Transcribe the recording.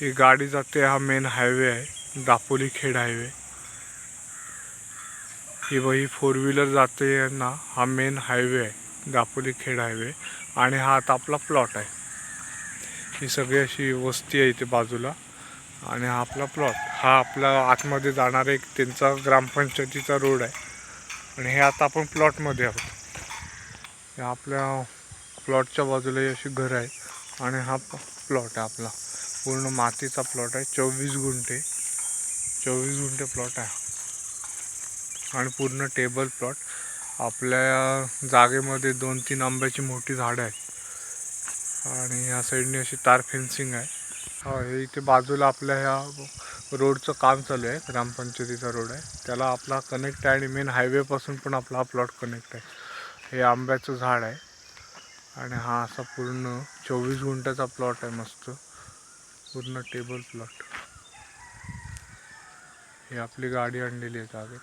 ही गाडी जाते, हा मेन हायवे आहे, दापोली खेड हायवे। ही बाई 4 व्हीलर जाते ना, हा मेन हायवे आहे, दापोली खेड हायवे। आणि हा आता आपला प्लॉट आहे। ही सगळी अशी वस्ती आहे इथे बाजूला आणि हा आपला प्लॉट। हा आपला आतमध्ये जाणारा एक त्यांचा ग्रामपंचायतीचा रोड आहे आणि हे आता आपण प्लॉटमध्ये आहोत। आपल्या प्लॉटच्या बाजूला अशी घर आहे आणि हा प्लॉट आहे आपला, पूर्ण मातीचा प्लॉट आहे। 24 गुंठे प्लॉट आहे आणि पूर्ण टेबल प्लॉट। आपल्या जागेमध्ये 2-3 आंब्याची मोठी झाडं आहेत आणि या साईडने अशी तार फेन्सिंग आहे। हे इथे बाजूला आपल्या ह्या रोडचं काम चालू आहे, ग्रामपंचायतीचा रोड आहे, त्याला आपला कनेक्ट आहे आणि मेन हायवेपासून पण आपला हा प्लॉट कनेक्ट आहे। हे आंब्याचं झाड आहे आणि हा असा पूर्ण 24 गुंठ्याचा प्लॉट आहे, मस्त पूर्ण टेबल प्लॉट। ही आपली गाडी आणलेली आहे जागेत।